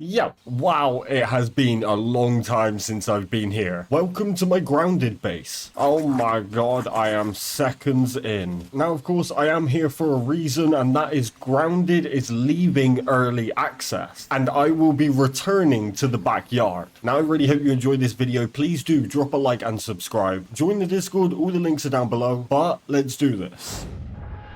Yeah, wow, it has been a long time since I've been here. Welcome to my grounded base. Oh my god, I am seconds in. Now, of course, I am here for a reason, and that is grounded is leaving early access, and I will be returning to the backyard. Now, I really hope you enjoyed this video. Please do drop a like and subscribe. Join the Discord, all the links are down below, but let's do this.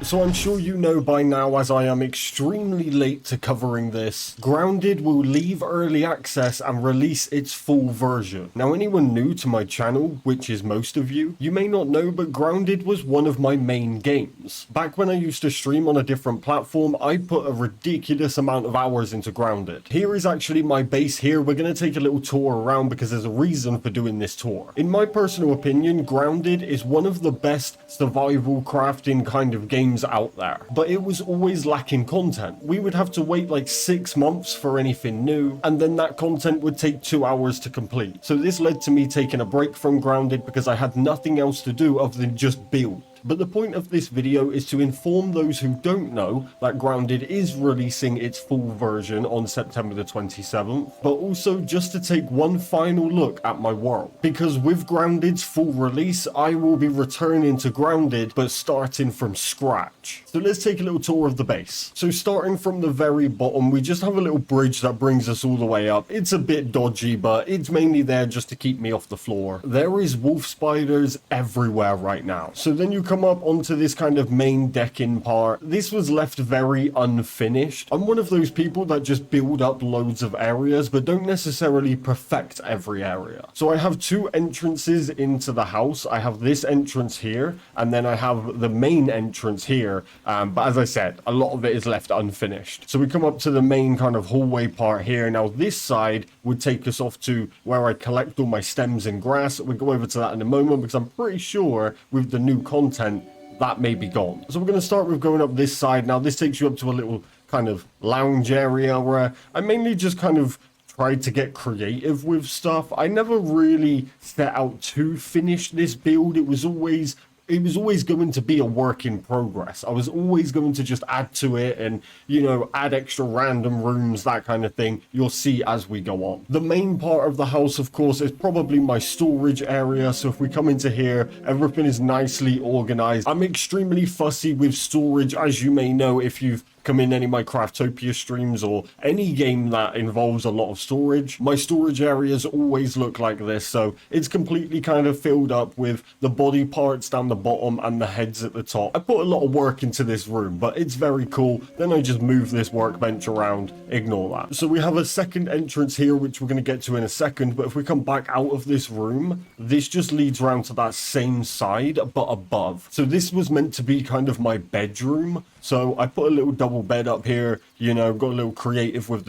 So I'm sure you know by now, as I am extremely late to covering this, Grounded will leave early access and release its full version. Now, anyone new to my channel, which is most of you, you may not know, but Grounded was one of my main games. Back when I used to stream on a different platform, I put a ridiculous amount of hours into Grounded. Here is actually my base here. We're going to take a little tour around because there's a reason for doing this tour. In my personal opinion, Grounded is one of the best survival crafting kind of games out there, but it was always lacking content. We would have to wait like 6 months for anything new, and then that content would take 2 hours to complete. So this led to me taking a break from Grounded because I had nothing else to do other than just build. But the point of this video is to inform those who don't know that Grounded is releasing its full version on September the 27th, but also just to take one final look at my world. Because with Grounded's full release, I will be returning to Grounded, but starting from scratch. So let's take a little tour of the base. So starting from the very bottom, we just have a little bridge that brings us all the way up. It's a bit dodgy, but it's mainly there just to keep me off the floor. There is wolf spiders everywhere right now. So then you come up onto this kind of main decking part. This was left very unfinished. I'm one of those people that just build up loads of areas but don't necessarily perfect every area. So I have two entrances into the house. I have this entrance here, and then I have the main entrance here, but as I said, a lot of it is left unfinished. So we come up to the main kind of hallway part here. Now this side would take us off to where I collect all my stems and grass. We'll go over to that in a moment because I'm pretty sure with the new content that may be gone. So we're going to start with going up this side. Now this takes you up to a little kind of lounge area where I mainly just kind of tried to get creative with stuff. I never really set out to finish this build. It was always going to be a work in progress. I was always going to just add to it and, you know, add extra random rooms, that kind of thing. You'll see as we go on. The main part of the house, of course, is probably my storage area. So if we come into here, everything is nicely organized. I'm extremely fussy with storage, as you may know if you've come in any of my Craftopia streams or any game that involves a lot of storage. My storage areas always look like this, so it's completely kind of filled up with the body parts down the bottom and the heads at the top. I put a lot of work into this room, but it's very cool. Then I just move this workbench around, ignore that. So we have a second entrance here, which we're going to get to in a second, but if we come back out of this room, this just leads around to that same side, but above. So this was meant to be kind of my bedroom. So I put a little double bed up here, you know, got a little creative with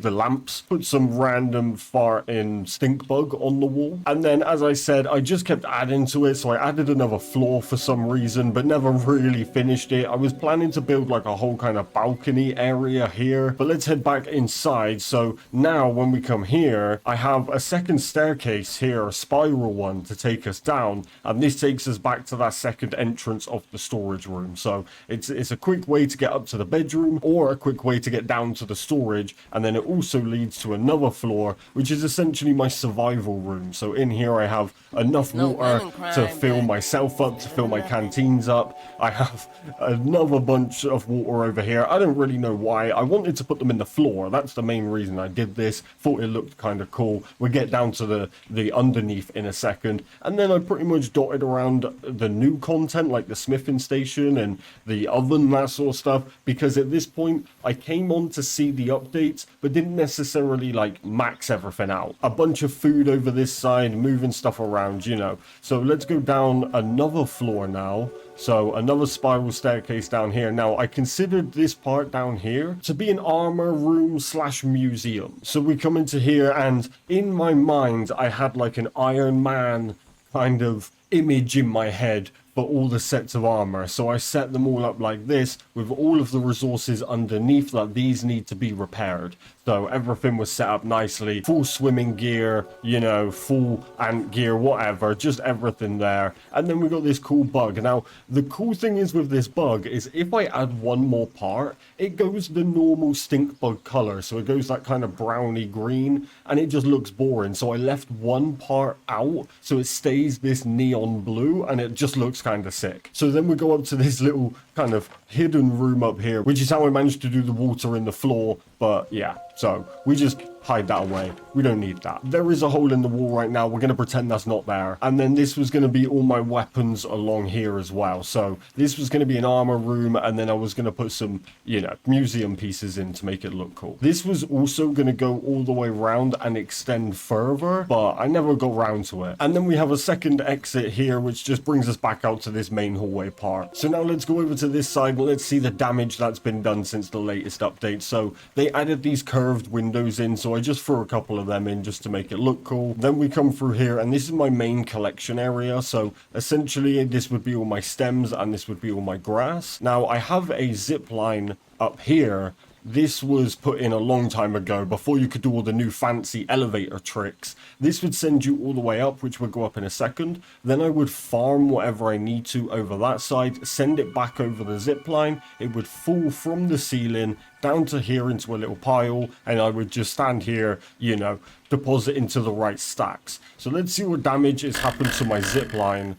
the lamps, put some random farting stink bug on the wall. And then, as I said, I just kept adding to it. So I added another floor for some reason, but never really finished it. I was planning to build like a whole kind of balcony area here, but let's head back inside. So now when we come here, I have a second staircase here, a spiral one to take us down. And this takes us back to that second entrance of the storage room. So it's a quick way to get up to the bedroom or a quick way to get down to the storage, and then it also leads to another floor which is essentially my survival room. So in here I have enough water to fill myself up, to fill my canteens up. I have another bunch of water over here. I don't really know why. I wanted to put them in the floor. That's the main reason I did this. Thought it looked kind of cool. We'll get down to the underneath in a second, and then I pretty much dotted around the new content like the smithing station and the oven, that sort of stuff, because at this point I came on to see the updates but didn't necessarily like max everything out. A bunch of food over this side, moving stuff around, you know. So let's go down another floor now. So another spiral staircase down here. Now I considered this part down here to be an armor room slash museum. So we come into here, and in my mind I had like an Iron Man kind of image in my head but all the sets of armor. So I set them all up like this with all of the resources underneath that these need to be repaired. So everything was set up nicely, full swimming gear, you know, full ant gear, whatever, just everything there. And then we got this cool bug. Now, the cool thing is with this bug is if I add one more part, it goes the normal stink bug color. So it goes that kind of browny green and it just looks boring. So I left one part out so it stays this neon blue and it just looks kind of sick. So then we go up to this little kind of hidden room up here, which is how I managed to do the water in the floor. But yeah, so we just hide that away. We don't need that. There is a hole in the wall right now. We're going to pretend that's not there. And then this was going to be all my weapons along here as well. So this was going to be an armor room. And then I was going to put some, you know, museum pieces in to make it look cool. This was also going to go all the way around and extend further, but I never got round to it. And then we have a second exit here, which just brings us back out to this main hallway part. So now let's go over to this side and let's see the damage that's been done since the latest update. So they added these curved windows in, so I just threw a couple of them in just to make it look cool. Then we come through here and this is my main collection area. So essentially this would be all my stems and this would be all my grass. Now I have a zip line up here. This was put in a long time ago before you could do all the new fancy elevator tricks. This would send you all the way up, which will go up in a second. Then I would farm whatever I need to over that side, send it back over the zip line. It would fall from the ceiling down to here into a little pile, and I would just stand here, you know, deposit into the right stacks. So let's see what damage has happened to my zip line.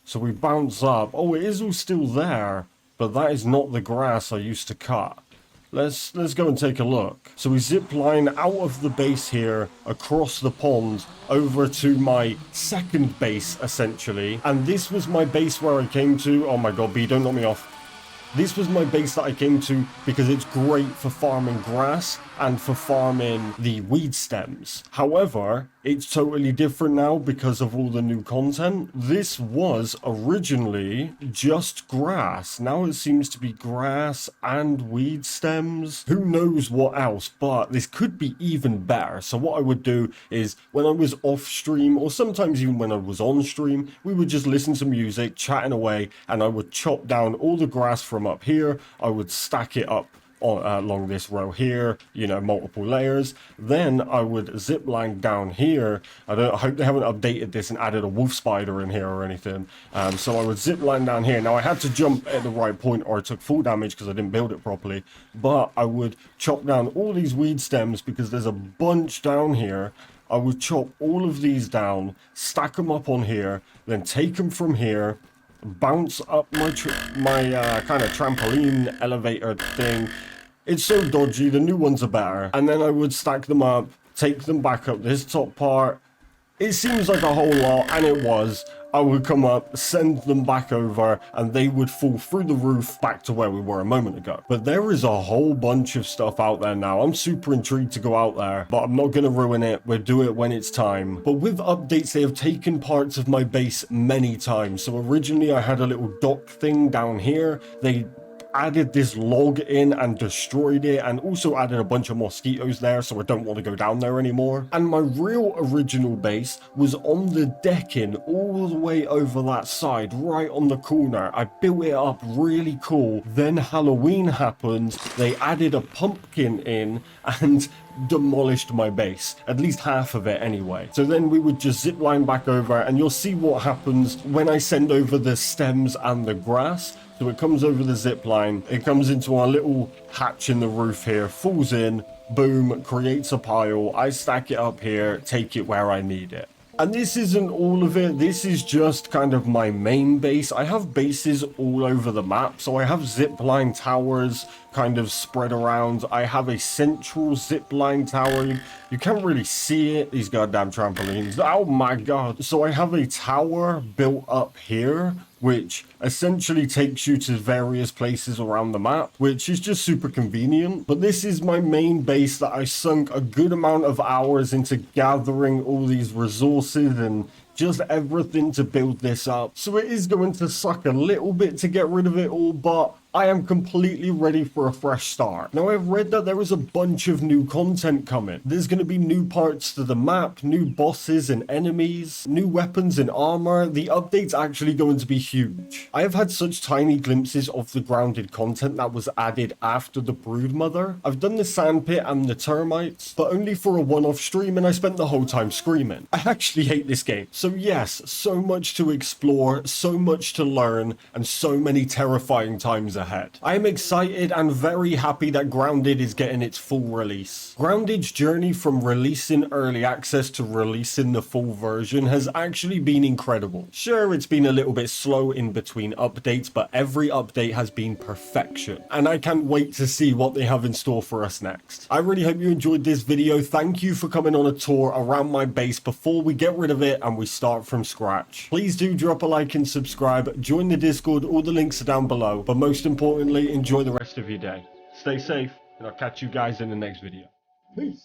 So we bounce up. Oh, it is all still there, but that is not the grass I used to cut. Let's go and take a look. So we zip line out of the base here, across the pond, over to my second base, essentially. And this was my base where I came to. Oh my god, B, don't knock me off. This was my base that I came to because it's great for farming grass and for farming the weed stems. However, it's totally different now because of all the new content. This was originally just grass. Now it seems to be grass and weed stems. Who knows what else, but this could be even better. So what I would do is when I was off stream, or sometimes even when I was on stream, we would just listen to music, chatting away, and I would chop down all the grass from up here. I would stack it up along this row here, you know, multiple layers. Then I would zip line down here. I hope they haven't updated this and added a wolf spider in here or anything. So I would zip line down here. Now I had to jump at the right point or I took full damage because I didn't build it properly. But I would chop down all these weed stems because there's a bunch down here. I would chop all of these down, stack them up on here, then take them from here, bounce up my kind of trampoline elevator thing. It's so dodgy. The new ones are better. And then I would stack them up, take them back up this top part. It seems like a whole lot, and it was. I would come up, send them back over, and they would fall through the roof back to where we were a moment ago. But there is a whole bunch of stuff out there now. I'm super intrigued to go out there, but I'm not going to ruin it. We'll do it when it's time. But with updates, they have taken parts of my base many times. So originally I had a little dock thing down here. They added this log in and destroyed it, and also added a bunch of mosquitoes there, so I don't want to go down there anymore. And my real original base was on the decking all the way over that side, right on the corner. I built it up really cool. Then Halloween happened, they added a pumpkin in and demolished my base, at least half of it anyway. So then we would just zip line back over, and you'll see what happens when I send over the stems and the grass. So it comes over the zip line, it comes into our little hatch in the roof here, falls in, boom, creates a pile. I stack it up here, take it where I need it. And this isn't all of it. This is just kind of my main base. I have bases all over the map. So I have zipline towers kind of spread around. I have a central zipline tower. You can't really see it. These goddamn trampolines. Oh my god. So I have a tower built up here, which essentially takes you to various places around the map, which is just super convenient. But this is my main base that I sunk a good amount of hours into gathering all these resources and just everything to build this up. So it is going to suck a little bit to get rid of it all, but I am completely ready for a fresh start. Now, I've read that there is a bunch of new content coming. There's going to be new parts to the map, new bosses and enemies, new weapons and armor. The update's actually going to be huge. I have had such tiny glimpses of the grounded content that was added after the Broodmother. I've done the sandpit and the termites, but only for a one-off stream, and I spent the whole time screaming. I actually hate this game. So yes, so much to explore, so much to learn, and so many terrifying times ahead. I am excited and very happy that Grounded is getting its full release. Grounded's journey from releasing early access to releasing the full version has actually been incredible. Sure, it's been a little bit slow in between updates, but every update has been perfection, and I can't wait to see what they have in store for us next. I really hope you enjoyed this video. Thank you for coming on a tour around my base before we get rid of it and we start from scratch. Please do drop a like and subscribe, join the Discord, all the links are down below, but most importantly, enjoy the rest of your day. Stay safe, and I'll catch you guys in the next video. Peace!